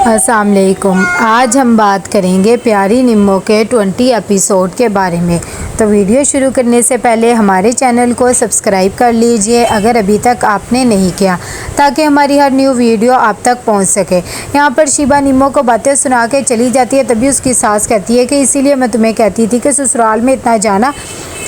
अस्सलाम वालेकुम। आज हम बात करेंगे प्यारी निम्मो के 20 एपिसोड के बारे में। तो वीडियो शुरू करने से पहले हमारे चैनल को सब्सक्राइब कर लीजिए अगर अभी तक आपने नहीं किया, ताकि हमारी हर न्यू वीडियो आप तक पहुंच सके। यहाँ पर शिबा निम्मो को बातें सुना के चली जाती है, तभी उसकी सास कहती है कि इसीलिए मैं तुम्हें कहती थी कि ससुराल में इतना जाना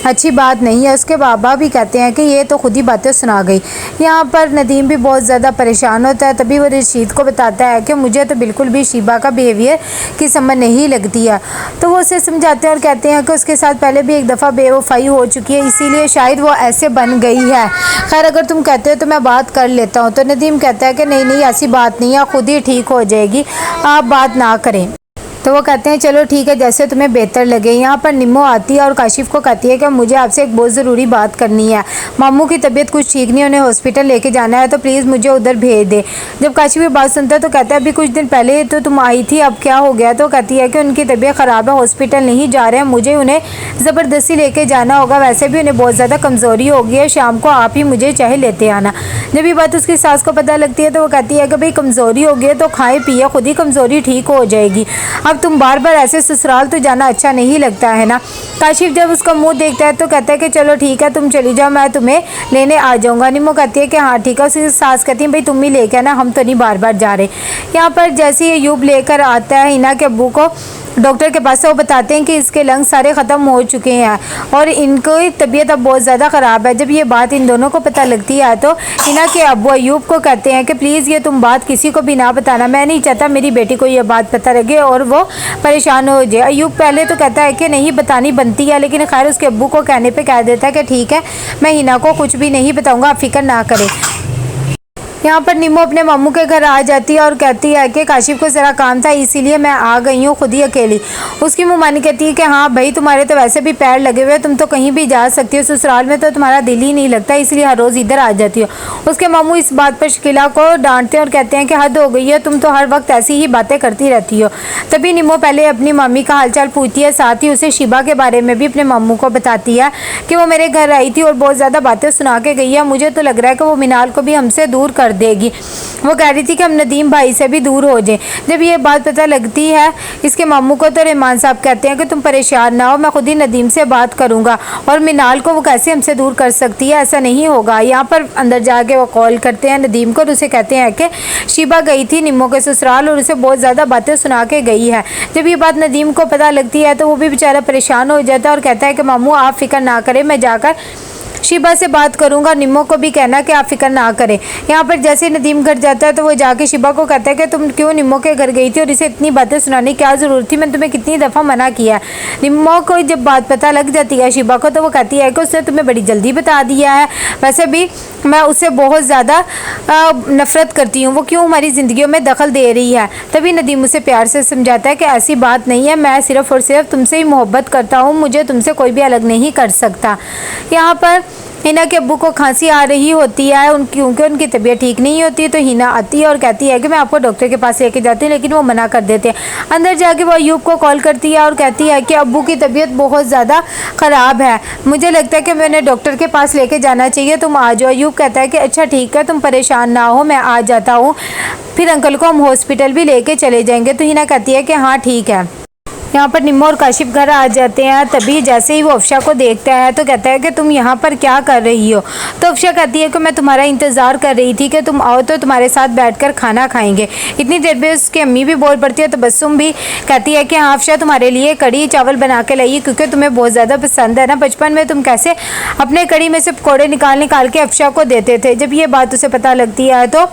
अच्छी बात नहीं है। उसके बाबा भी कहते हैं कि ये तो खुद ही बातें सुना गई। यहाँ पर नदीम भी बहुत ज़्यादा परेशान होता है, तभी वो रशीद को बताता है कि मुझे तो बिल्कुल भी शिबा का बिहेवियर की समझ नहीं लगती है। तो वो उसे समझाते हैं और कहते हैं कि उसके साथ पहले भी एक दफ़ा बेवफाई हो चुकी है, इसीलिए शायद वो ऐसे बन गई है। खैर अगर तुम कहते हो तो मैं बात कर लेता हूँ। तो नदीम कहता है कि नहीं नहीं, ऐसी बात नहीं है, खुद ही ठीक हो जाएगी, आप बात ना करें। तो वो कहते हैं चलो ठीक है, जैसे तुम्हें बेहतर लगे। यहाँ पर निम्मो आती है और काशिफ को कहती है कि मुझे आपसे एक बहुत ज़रूरी बात करनी है। मामू की तबीयत कुछ ठीक नहीं, उन्हें हॉस्पिटल लेके जाना है, तो प्लीज़ मुझे उधर भेज दे। जब काशिफ ये बात सुनता है तो कहता है अभी कुछ दिन पहले तो तुम आई थी, अब क्या हो गया? तो कहती है कि उनकी तबीयत ख़राब है, हॉस्पिटल नहीं जा रहे हैं, मुझे उन्हें ज़बरदस्ती लेके जाना होगा। वैसे भी उन्हें बहुत ज़्यादा कमज़ोरी हो गई है, शाम को आप ही मुझे चाहे लेते आना। जब ये बात उसकी सास को पता लगती है तो वो कहती है कि भाई कमज़ोरी हो गई है तो खाए पिए, खुद ही कमज़ोरी ठीक हो जाएगी। अब तुम बार बार ऐसे ससुराल तो जाना अच्छा नहीं लगता है ना। काशिफ जब उसका मुंह देखता है तो कहता है कि चलो ठीक है, तुम चली जाओ, मैं तुम्हें लेने आ जाऊंगा। निम्मो कहती है कि हाँ ठीक है। उसकी सास कहती है भाई तुम ही लेके आना, हम तो नहीं बार बार जा रहे। यहाँ पर जैसे ही यूब लेकर आता है हिना के अब्बू को डॉक्टर के पास, वो बताते हैं कि इसके लंग्स सारे ख़त्म हो चुके हैं और इनकी तबीयत अब बहुत ज़्यादा ख़राब है। जब ये बात इन दोनों को पता लगती है तो हिना के अब्बू अयूब को कहते हैं कि प्लीज़ ये तुम बात किसी को भी ना बताना, मैं नहीं चाहता मेरी बेटी को ये बात पता लगे और वो परेशान हो जाए। अयूब पहले तो कहता है कि नहीं बतानी बनती है, लेकिन खैर उसके अब्बू को कहने पर कह देता है कि ठीक है, मैं हिना को कुछ भी नहीं बताऊँगा, आप फिक्र ना करें। यहाँ पर निम्मो अपने मामू के घर आ जाती है और कहती है कि काशिफ को ज़रा काम था इसीलिए मैं आ गई हूँ खुद ही अकेली। उसकी मुमानी कहती है कि हाँ भाई तुम्हारे तो वैसे भी पैर लगे हुए, तुम तो कहीं भी जा सकती हो, ससुराल में तो तुम्हारा दिल ही नहीं लगता, इसलिए हर रोज़ इधर आ जाती हो। उसके मामू इस बात पर शकीला को डांटते हैं और कहते हैं कि हद हो गई है, तुम तो हर वक्त ऐसी ही बातें करती रहती हो। तभी निम्मो पहले अपनी मम्मी का हालचाल पूछती है, साथ ही उसे शिबा के बारे में भी अपने मामू को बताती है कि वो मेरे घर आई थी और बहुत ज़्यादा बातें सुना के गई है, मुझे तो लग रहा है कि वो मिनाल को भी हमसे दूर कर देगी। वो कह रही थी कि हम नदीम भाई से भी दूर हो जाएं। जब ये बात पता लगती है इसके मामू को तो रहमान साहब कहते हैं कि तुम परेशान ना हो, मैं खुद ही नदीम से बात करूंगा और मिनाल को वो कैसे हमसे दूर कर सकती है, ऐसा नहीं होगा। यहाँ पर अंदर जाके वो कॉल करते हैं नदीम को और उसे कहते हैं कि शिबा गई थी निम्मो के ससुराल और उसे बहुत ज़्यादा बातें सुना के गई है। जब ये बात नदीम को पता लगती है तो वो भी बेचारा परेशान हो जाता है और कहता है कि मामू आप फिक्र ना करें, मैं जाकर शिबा से बात करूंगा, निम्मो को भी कहना कि आप फिक्र ना करें। यहाँ पर जैसे नदीम घर जाता है तो वो जाके शिबा को कहता है कि तुम क्यों निम्मो के घर गई थी और इसे इतनी बातें सुनाने की क्या ज़रूरत थी, मैंने तुम्हें कितनी दफ़ा मना किया। निम्मो को जब बात पता लग जाती है शिबा को तो वो कहती है कि उसने तुम्हें बड़ी जल्दी बता दिया है, वैसे भी मैं उससे बहुत ज़्यादा नफ़रत करती हूँ, वो क्यों हमारी ज़िंदगियों में दखल दे रही है। तभी नदीम उसे प्यार से समझाता है कि ऐसी बात नहीं है, मैं सिर्फ़ और सिर्फ तुमसे ही मोहब्बत करता हूँ, मुझे तुमसे कोई भी अलग नहीं कर सकता। यहाँ पर हिना के अब्बू को खांसी आ रही होती है क्योंकि उनकी तबीयत ठीक नहीं होती, तो हिना आती है और कहती है कि मैं आपको डॉक्टर के पास लेके जाती हूँ, लेकिन वो मना कर देते हैं। अंदर जाके वो अयूब को कॉल करती है और कहती है कि अब्बू की तबीयत बहुत ज़्यादा ख़राब है, मुझे लगता है कि मैंने डॉक्टर के पास लेके जाना चाहिए, तुम आ जाओ। अयूब कहता है कि अच्छा ठीक है, तुम परेशान ना हो, मैं आ जाता हूँ, फिर अंकल को हम हॉस्पिटल भी लेके चले जाएंगे। तो हिना कहती है कि हाँ ठीक है। यहाँ पर निम्मो और काशिफ घर आ जाते हैं, तभी जैसे ही वो अफशा को देखता है तो कहता है कि तुम यहाँ पर क्या कर रही हो। तो अफशा कहती है कि मैं तुम्हारा इंतज़ार कर रही थी कि तुम आओ तो तुम्हारे साथ बैठकर खाना खाएंगे। इतनी देर में उसकी अम्मी भी बोल पड़ती है, तो बसुम भी कहती है कि हाँ अफशा तुम्हारे लिए कड़ी चावल बना के लाइए क्योंकि तुम्हें बहुत ज़्यादा पसंद है ना, बचपन में तुम कैसे अपने कड़ी में से पकौड़े निकाल निकाल के अफशा को देते थे। जब ये बात उसे पता लगती है तो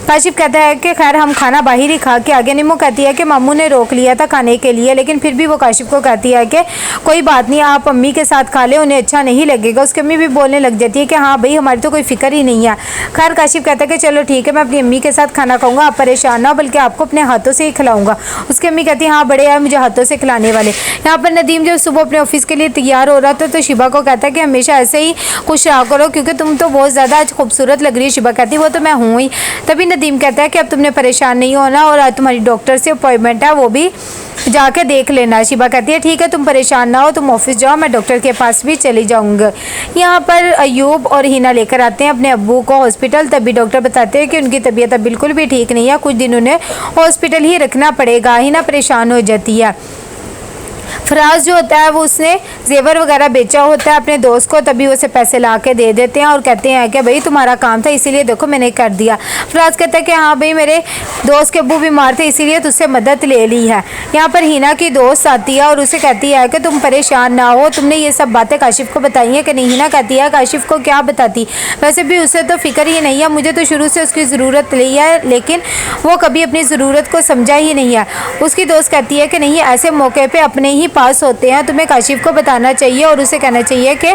काशिफ कहता है कि खैर हम खाना बाहर ही खा के आगे। निम्मो कहती है कि मामू ने रोक लिया था खाने के लिए, लेकिन फिर भी वो काशिफ को कहती है कि कोई बात नहीं, आप अम्मी के साथ खा ले, उन्हें अच्छा नहीं लगेगा। उसकी अम्मी भी बोलने लग जाती है कि हाँ भाई हमारी तो कोई फिक्र ही नहीं है। खैर काशिफ कहता है कि चलो ठीक है, मैं अपनी अम्मी के साथ खाना खाऊंगा, आप परेशान ना हो, बल्कि आपको अपने हाथों से ही खिलाऊंगा। उसकी अम्मी कहती है हाँ बड़े यार मुझे हाथों से खिलाने वाले। यहाँ पर नदीम जब सुबह अपने ऑफिस के लिए तैयार हो रहा था तो शिबा को कहता है कि हमेशा ऐसे ही खुश रहा करो क्योंकि तुम तो बहुत ज़्यादा आज खूबसूरत लग रही है। शिबा कहती है वो तो मैं हूँ ही। तभी नदीम कहता है कि अब तुमने परेशान नहीं होना और आज तुम्हारी डॉक्टर से अपॉइंटमेंट है, वो भी जाके देख लेना। शिबा कहती है ठीक है, तुम परेशान ना हो, तुम ऑफिस जाओ, मैं डॉक्टर के पास भी चली जाऊंगी। यहाँ पर अयूब और हिना लेकर आते हैं अपने अब्बू को हॉस्पिटल। तभी डॉक्टर बताते हैं कि उनकी तबीयत अब बिल्कुल भी ठीक नहीं है, कुछ दिन उन्हें हॉस्पिटल ही रखना पड़ेगा। हिना परेशान हो जाती है। फराज जो होता है वो उसने जेवर वगैरह बेचा होता है अपने दोस्त को, तभी उसे पैसे ला के दे देते हैं और कहते हैं कि भाई तुम्हारा काम था इसीलिए देखो मैंने कर दिया। फराज कहता है कि हाँ भाई मेरे दोस्त के अब्बू बीमार थे इसीलिए तुझसे मदद ले ली है। यहाँ पर हिना की दोस्त आती है और उसे कहती है कि तुम परेशान ना हो, तुमने ये सब बातें काशिफ को बताई हैं कि नहीं। हिना कहती है काशिफ को क्या बताती, वैसे भी उसे तो फिक्र ही नहीं है, मुझे तो शुरू से उसकी ज़रूरत नहीं है, लेकिन वो कभी अपनी ज़रूरत को समझा ही नहीं है। उसकी दोस्त कहती है कि नहीं, ऐसे मौके पर अपने ही पास होते हैं, तुम्हें काशिफ को बताना चाहिए और उसे कहना चाहिए कि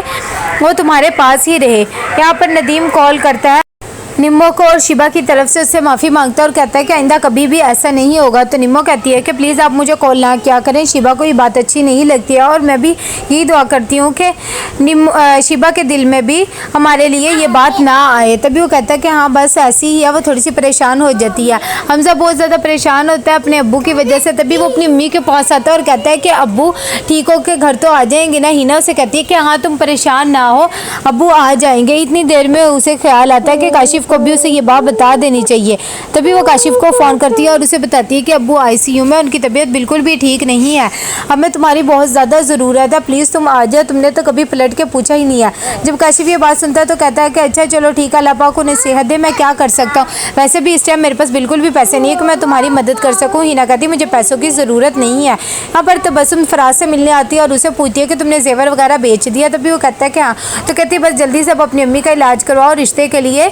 वो तुम्हारे पास ही रहे। यहाँ पर नदीम कॉल करता है निम्मो को और शिबा की तरफ से उससे माफ़ी मांगता है और कहता है कि आइंदा कभी भी ऐसा नहीं होगा। तो निम्मो कहती है कि प्लीज़ आप मुझे कॉल ना क्या करें, शिबा को ये बात अच्छी नहीं लगती है और मैं भी यही दुआ करती हूँ कि शिबा के दिल में भी हमारे लिए ये बात ना आए। तभी वो कहता है कि हाँ बस ऐसी ही है, वो थोड़ी सी परेशान हो जाती है। हमजा बहुत ज़्यादा परेशान होता है अपने अब्बू की वजह से, तभी वो अपनी अम्मी के पास आता है और कहता है कि अब्बू ठीक होकर घर तो आ जाएंगे ना। हिना उसे कहती है कि हाँ तुम परेशान ना हो, अब्बू आ जाएंगे। इतनी देर में उसे ख्याल आता है कि काशिफ को भी उसे ये बात बता देनी चाहिए। तभी वो काशिफ को फ़ोन करती है और उसे बताती है कि अब्बू आईसीयू में, उनकी तबीयत बिल्कुल भी ठीक नहीं है, हमें तुम्हारी बहुत ज़्यादा ज़रूरत है, प्लीज़ तुम आ जाओ, तुमने तो कभी पलट के पूछा ही नहीं है। जब काशिफ ये बात सुनता है तो कहता है कि अच्छा चलो ठीक है, अल्लाह पाक उन्हें सेहत दे, मैं क्या कर सकता हूँ, वैसे भी इस टाइम मेरे पास बिल्कुल भी पैसे नहीं है कि मैं तुम्हारी मदद कर सकूँ। हिना कहती मुझे पैसों की ज़रूरत नहीं है। यहाँ पर तबस्सुम फराज से मिलने आती है और उसे पूछती है कि तुमने जेवर वगैरह बेच दिया। तभी वो कहता है कि हाँ। तो कहती है बस जल्दी से अब अपनी अम्मी का इलाज करवाओ, रिश्ते के लिए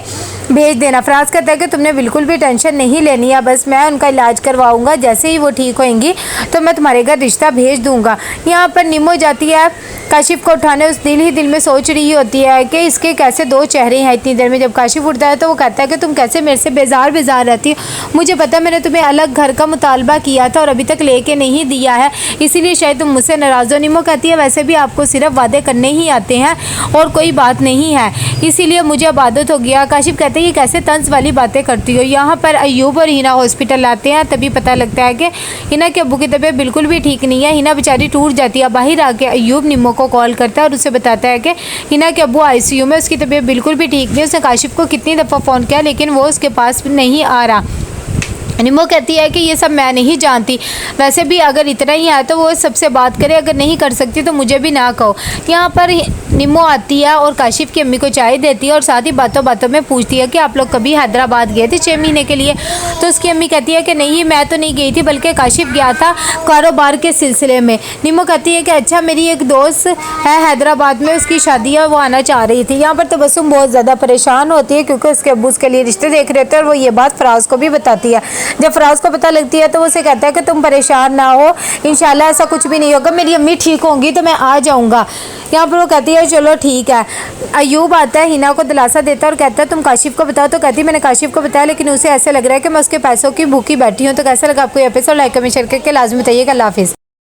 भेज देना। फराज कहता है कि तुमने बिल्कुल भी टेंशन नहीं लेनी है, बस मैं उनका इलाज करवाऊंगा, जैसे ही वो ठीक होंगी तो मैं तुम्हारे घर रिश्ता भेज दूंगा। यहाँ पर निम्मो जाती है काशिफ को उठाने, उस दिल ही दिल में सोच रही होती है कि इसके कैसे दो चेहरे हैं। इतनी देर में जब काशिफ उठता है तो वो कहता है कि तुम कैसे मेरे से बेजार रहती हो, मुझे पता मैंने तुम्हें अलग घर का मुतालबा किया था और अभी तक लेके नहीं दिया है, इसीलिए शायद तुम मुझसे नाराज़ हो। निम्मो कहती है वैसे भी आपको सिर्फ वादे करने ही आते हैं और कोई बात नहीं है, इसीलिए मुझे अब आदत हो गया। काशिफ कहते हैं कि कैसे तंज वाली बातें करती हो। यहाँ पर अयूब और हिना हॉस्पिटल आते हैं, तभी पता लगता है कि हिना के अब्बू की तबीयत बिल्कुल भी ठीक नहीं है। हिना बेचारी टूट जाती है। बाहर आके अयूब निम्मो को कॉल करता है और उसे बताता है कि हिना के अब्बू आईसीयू में, उसकी तबीयत बिल्कुल भी ठीक नहीं। उसने काशिफ को कितनी दफ़ा फ़ोन किया लेकिन वो उसके पास नहीं आ रहा। निम्मो कहती है कि ये सब मैं नहीं जानती, वैसे भी अगर इतना ही है तो वो सबसे बात करे, अगर नहीं कर सकती तो मुझे भी ना कहो। यहाँ पर निम्मो आती है और काशिफ की अम्मी को चाय देती है और साथ ही बातों बातों में पूछती है कि आप लोग कभी हैदराबाद गए थे 6 महीने के लिए। तो उसकी अम्मी कहती है कि नहीं मैं तो नहीं गई थी, बल्कि काशिफ गया था कारोबार के सिलसिले में। निम्मो कहती है कि अच्छा मेरी एक दोस्त है हैदराबाद में, उसकी शादी है, वो आना चाह रही थी। यहाँ पर तबस्सुम बहुत ज़्यादा परेशान होती है क्योंकि उसके अब्बू उसके लिए रिश्ते देख रहे थे और वो ये बात फराज को भी बताती है। जब फराज को पता लगती है तो वो उसे कहता है कि तुम परेशान ना हो, इंशाल्लाह ऐसा कुछ भी नहीं होगा, मेरी अम्मी ठीक होंगी तो मैं आ जाऊँगा। यहाँ पर वो कहती है चलो ठीक है। अयूब आता है, हिना को दिलासा देता है और कहता है तुम काशिफ को बताओ। तो कहती है मैंने काशिफ को बताया लेकिन उसे ऐसे लग रहा है कि मैं उसके पैसों की भूखी बैठी हूँ। तो कैसा लगा आपको ये एपिसोड, लाइक कमेंट शेयर करके लाजमी बताइएगा। अल्लाह हाफिज़।